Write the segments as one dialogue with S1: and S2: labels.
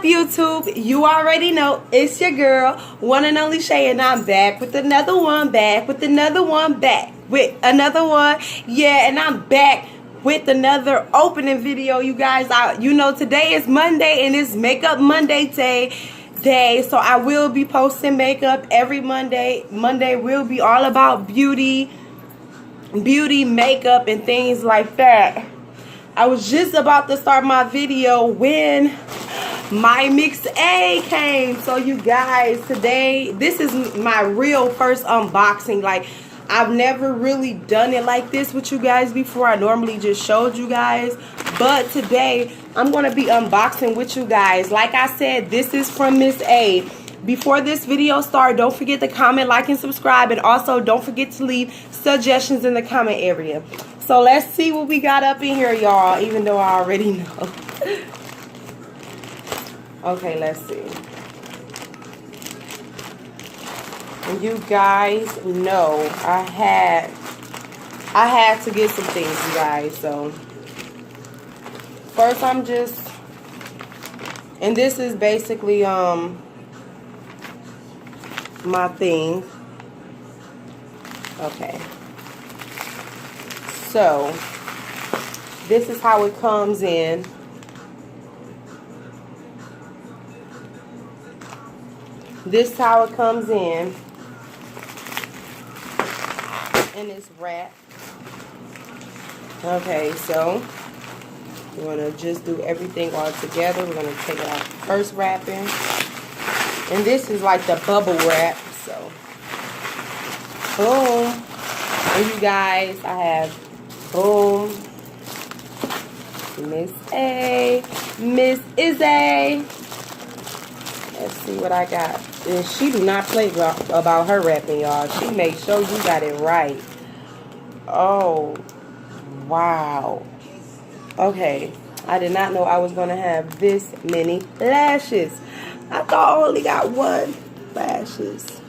S1: YouTube? You already know it's your girl, one and only Shay, and I'm back with another one, back with another one. Yeah, and I'm back with another opening video, you guys. You know, today is Monday and it's Makeup Monday day, so I will be posting makeup every Monday. Monday will be all about beauty, makeup, and things like that. I was just about to start my video when my Mix A came. So you guys, today, this is my real first unboxing. Like, I've never really done it like this with you guys before. I normally just showed you guys. But today, I'm going to be unboxing with you guys. Like I said, this is from Miss A. Before this video starts, don't forget to comment, like, and subscribe. And also, don't forget to leave suggestions in the comment area. So let's see what we got up in here, y'all, even though I already know. Okay, let's see. And you guys know I had to get some things, you guys. So first and this is basically my thing. Okay. So, this is how it comes in. This is how it comes in. And it's wrapped. Okay, so we're going to just do everything all together. We're going to take out the first wrapping. And this is like the bubble wrap. So, boom. And you guys, I have, boom, Miss A, Miss Izzy. Let's see what I got. And she do not play about her wrapping, y'all. She made sure you got it right. Oh, wow. Okay, I did not know I was going to have this many lashes. I thought I only got one lashes.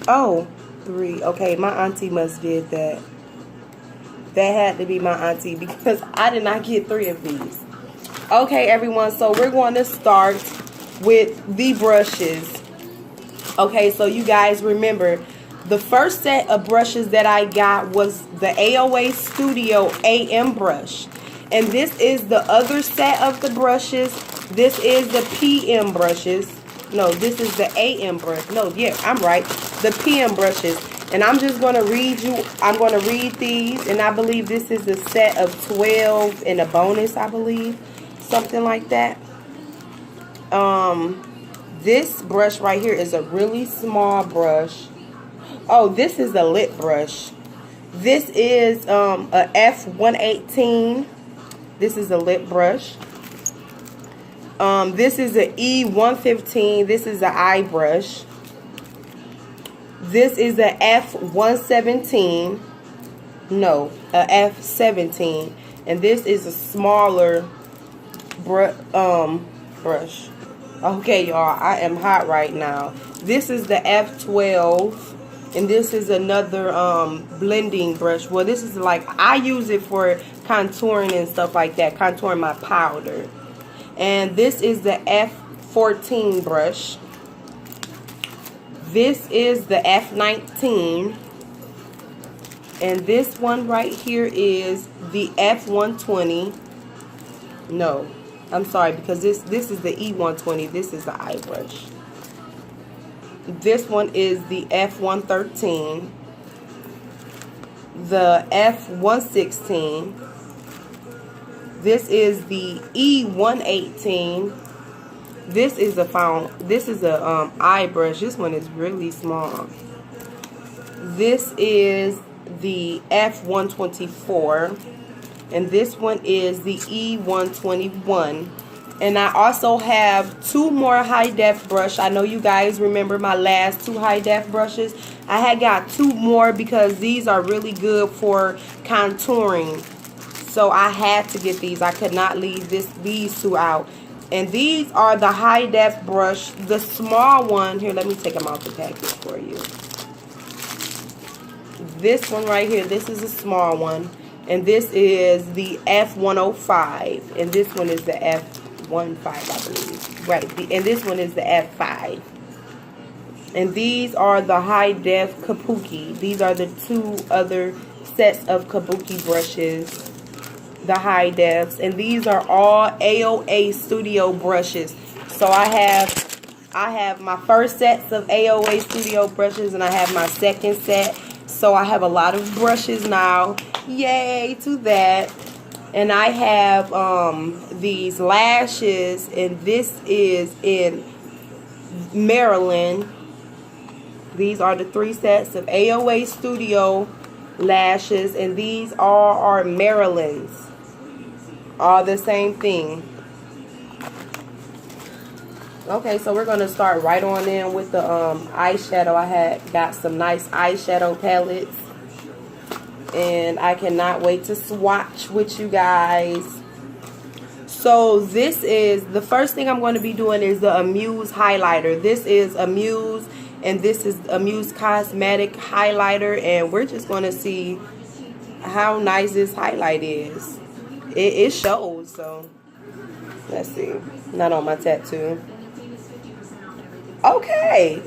S1: Oh, 3. Okay, my auntie must did that. That had to be my auntie because I did not get 3 of these. Okay, everyone, so we're going to start with the brushes. Okay, so you guys remember, the first set of brushes that I got was the AOA Studio AM brush. And this is the other set of the brushes. This is the PM brushes. No, this is the AM brush. No, yeah, I'm right. The PM brushes. And I'm just going to read these. And I believe this is a set of 12 and a bonus, I believe. Something like that. This brush right here is a really small brush. Oh, this is a lip brush. This is a F118. This is a lip brush. This is an E115. This is an eye brush. This is a F117. No, a F17. And this is a smaller brush. Okay, y'all, I am hot right now. This is the F12. And this is another blending brush. Well, this is like, I use it for contouring and stuff like that. Contouring my powder. And this is the F14 brush. This is the F19. And this one right here is the F120. No, I'm sorry, because this is the E120. This is the eye brush. This one is the F113. The F116. This is the E118. This is a eye brush. This one is really small. This is the F124. And this one is the E121. And I also have 2 more high def brush. I know you guys remember my last 2 high def brushes. I had got 2 more because these are really good for contouring. So I had to get these. I could not leave these 2 out. And these are the high def brush, the small one. Here, let me take them out the package for you. This one right here, this is a small one. And this is the F105. And this one is the F15, I believe. Right, and this one is the F5. And these are the high def Kabuki. These are the two other sets of Kabuki brushes, the high defs, and these are all AOA Studio brushes. So I have my first sets of AOA Studio brushes, and I have my second set. So I have a lot of brushes now. Yay to that. And I have these lashes, and this is in Maryland. These are the 3 sets of AOA Studio lashes, and these all are Maryland's. All the same thing. Okay, so we're going to start right on in with the eyeshadow. I had got some nice eyeshadow palettes, and I cannot wait to swatch with you guys. So this is, the first thing I'm going to be doing is the Amuse highlighter. This is Amuse, and this is Amuse Cosmetic highlighter, and we're just going to see how nice this highlight is. It shows, so let's see. Not on my tattoo. Okay,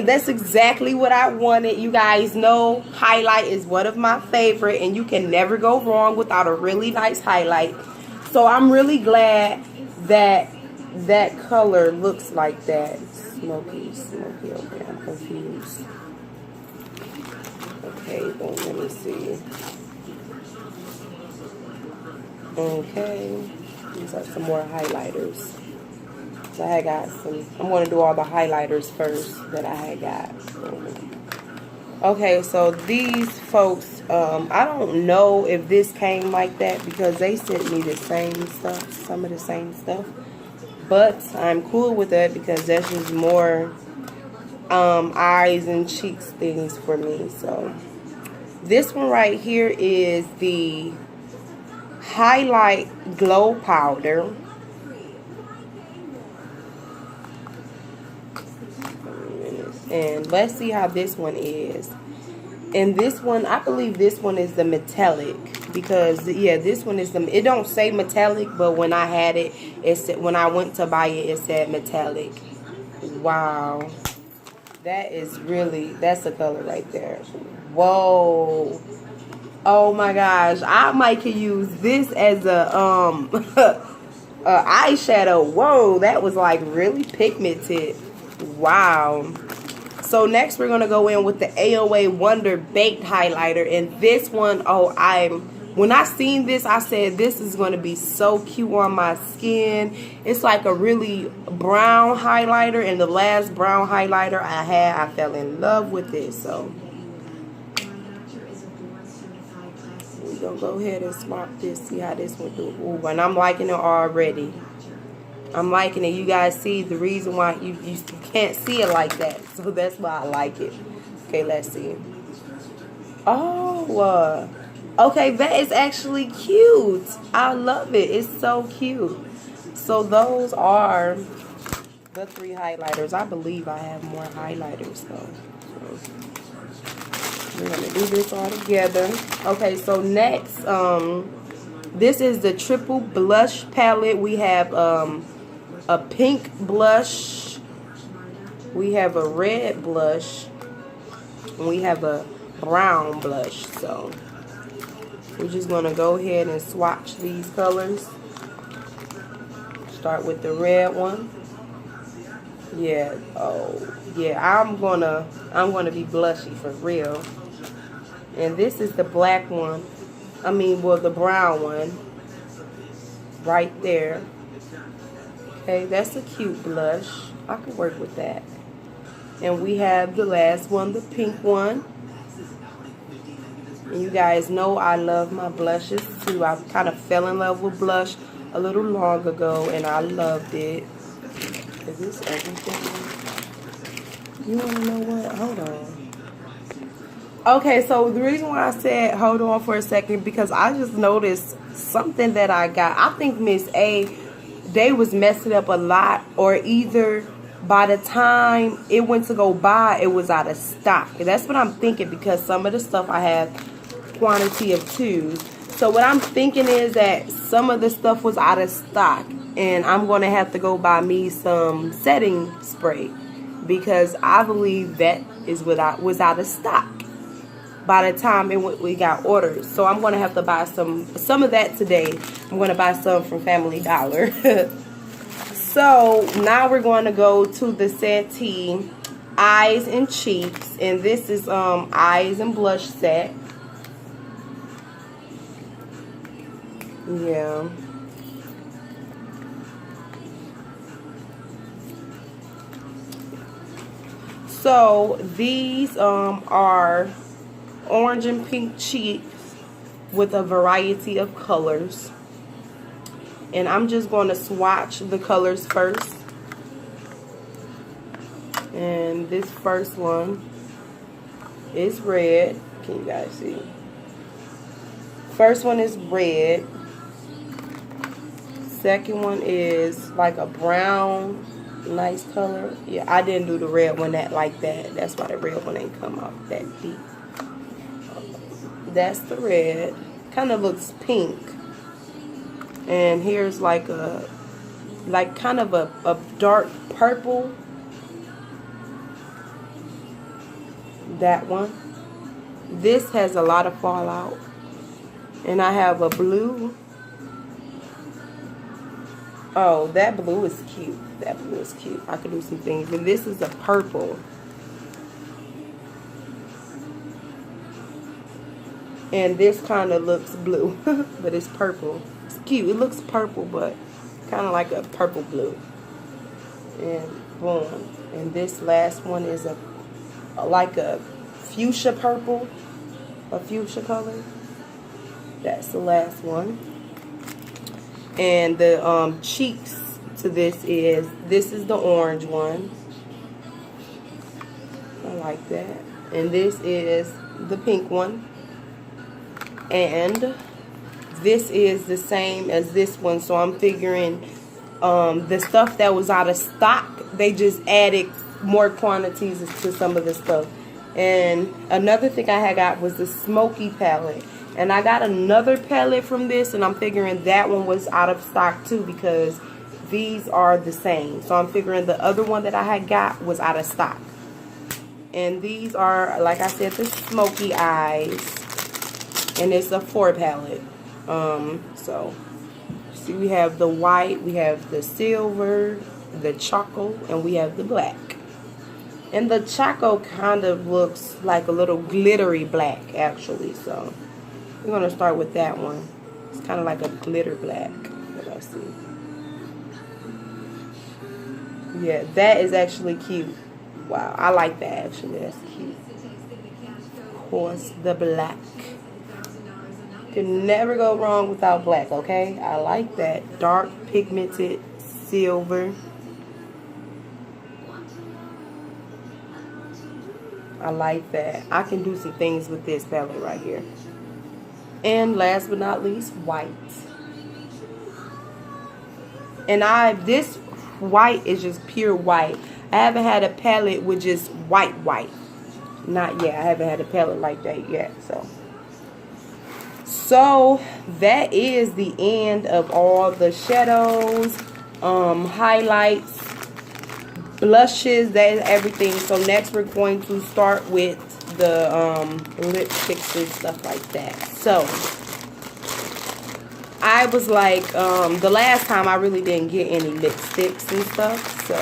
S1: that's exactly what I wanted. You guys know highlight is one of my favorite, and you can never go wrong without a really nice highlight. So I'm really glad that that color looks like that. Smoky, okay, I'm confused. Okay, then let me see. Okay, these are some more highlighters. So I got some, I'm going to do all the highlighters first that I had got. Okay, so these folks, I don't know if this came like that because they sent me the same stuff, some of the same stuff. But I'm cool with that because that's just more eyes and cheeks things for me. So this one right here is the Highlight Glow Powder. And let's see how this one is. And this one, I believe this one is the metallic, because yeah, this one is the, it don't say metallic, but when I had it, it said, when I went to buy it, it said metallic. Wow, that is really, that's a color right there. Whoa, oh my gosh, I might could use this as a eyeshadow. Whoa, that was like really pigmented. Wow. So next we're going to go in with the AOA Wonder Baked Highlighter. And this one, oh, when I seen this, I said this is going to be so cute on my skin. It's like a really brown highlighter. And the last brown highlighter I had, I fell in love with it. So we're going to go ahead and swap this, see how this one do. Ooh, and I'm liking it already. I'm liking it. You guys see the reason why you can't see it like that. So that's why I like it. Okay, let's see. Oh, okay, that is actually cute. I love it. It's so cute. So those are the 3 highlighters. I believe I have more highlighters though. So we're going to do this all together. Okay, so next, this is the Triple Blush Palette. We have a pink blush, we have a red blush, and we have a brown blush. So we're just going to go ahead and swatch these colors. Start with the red one. Yeah, oh yeah, I'm gonna be blushy for real. And this is the black one, I mean, well, the brown one right there. Okay, that's a cute blush. I can work with that. And we have the last one, the pink one. And you guys know I love my blushes too. I kind of fell in love with blush a little long ago, and I loved it. Is this everything? You want to know what? Hold on. Okay, so the reason why I said hold on for a second, because I just noticed something that I got. I think Miss A, they was messing up a lot, or either by the time it went to go buy, it was out of stock. And that's what I'm thinking, because some of the stuff I have quantity of 2s. So what I'm thinking is that some of the stuff was out of stock. And I'm going to have to go buy me some setting spray, because I believe that was out of stock by the time we got orders. So I'm going to have to buy some of that today. I'm going to buy some from Family Dollar. So now we're going to go to the Santee Eyes and Cheeks, and this is eyes and blush set. Yeah. So these are orange and pink cheeks with a variety of colors. And I'm just going to swatch the colors first. And this first one is red. Can you guys see? First one is red. Second one is like a brown, nice color. Yeah, I didn't do the red one like that. That's why the red one ain't come out that deep. That's the red. Kind of looks pink. And here's like kind of a dark purple. That one. This has a lot of fallout. And I have a blue. Oh, that blue is cute. That blue is cute. I could do some things. And this is a purple. And this kind of looks blue, but it's purple. It's cute. It looks purple, but kind of like a purple blue. And boom. And this last one is like a fuchsia purple, a fuchsia color. That's the last one. And the cheeks to this is the orange one. I like that. And this is the pink one. And this is the same as this one. So I'm figuring the stuff that was out of stock, they just added more quantities to some of the stuff. And another thing I had got was the smoky palette. And I got another palette from this, and I'm figuring that one was out of stock too, because these are the same. So I'm figuring the other one that I had got was out of stock. And these are, like I said, the smoky eyes. And it's a 4 palette. So see, we have the white, we have the silver, the choco, and we have the black. And the choco kind of looks like a little glittery black, actually. So we're gonna start with that one. It's kind of like a glitter black. Let's see. Yeah, that is actually cute. Wow, I like that actually. That's cute. Of course, the black. Can never go wrong without black, okay? I like that. Dark pigmented silver. I like that. I can do some things with this palette right here. And last but not least, white. And this white is just pure white. I haven't had a palette with just white. Not yet. I haven't had a palette like that yet. So that is the end of all the shadows, highlights, blushes. That is everything. So next we're going to start with the lipsticks and stuff like that. So I was like, the last time I really didn't get any lipsticks and stuff. So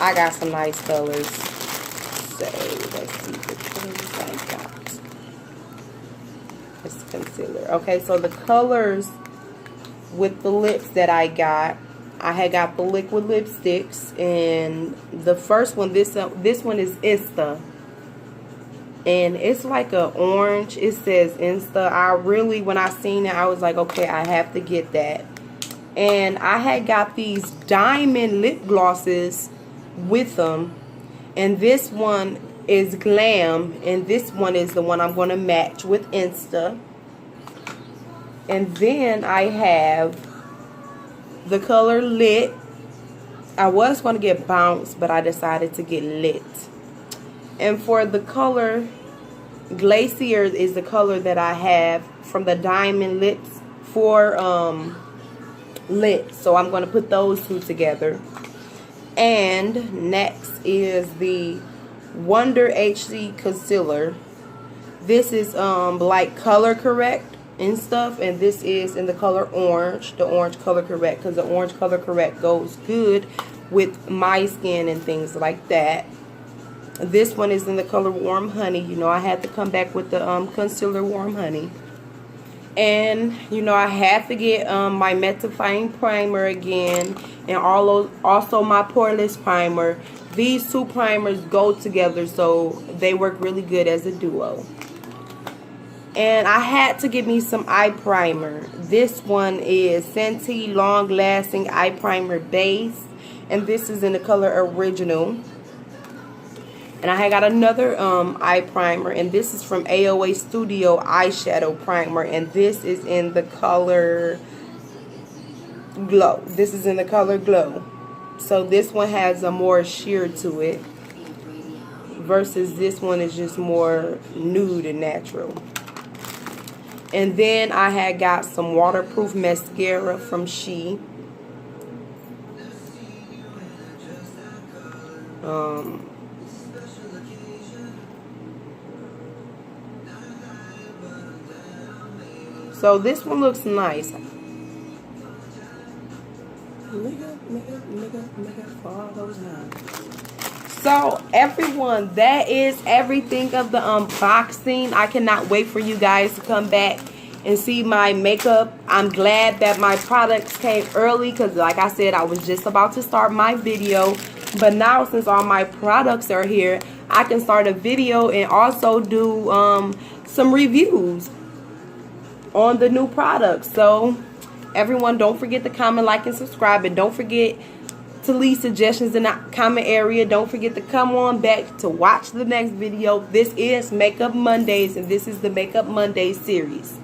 S1: I got some nice colors. So let's see the colors I got. It's concealer. Okay, so the colors with the lips that I got, I had got the liquid lipsticks, and the first one, this one is Insta, and it's like a orange. It says Insta. When I seen it, I was like, okay, I have to get that. And I had got these diamond lip glosses with them, and this one is Glam, and this one is the one I'm going to match with Insta. And then I have the color Lit. I was going to get Bounce, but I decided to get Lit. And for the color Glacier is the color that I have from the Diamond Lips for lit. So I'm going to put those two together. And next is the Wonder HD Concealer. This is like color correct and stuff, and this is in the color orange, the orange color correct, because the orange color correct goes good with my skin and things like that. This one is in the color Warm Honey. You know, I had to come back with the concealer Warm Honey. And you know, I had to get my mattifying primer again, and also my poreless primer. These two primers go together, so they work really good as a duo. And I had to get me some eye primer. This one is Scentsy Long Lasting Eye Primer Base, and this is in the color Original. And I got another eye primer, and this is from AOA Studio Eyeshadow Primer, and this is in the color Glow. This is in the color Glow. So this one has a more sheer to it, versus this one is just more nude and natural. And then I had got some waterproof mascara from She. So this one looks nice. So everyone, that is everything of the unboxing. I cannot wait for you guys to come back and see my makeup. I'm glad that my products came early, because like I said, I was just about to start my video. But now, since all my products are here, I can start a video and also do some reviews on the new products. So everyone, don't forget to comment, like, and subscribe, and don't forget to leave suggestions in the comment area. Don't forget to come on back to watch the next video. This is Makeup Mondays, and this is the Makeup Mondays series.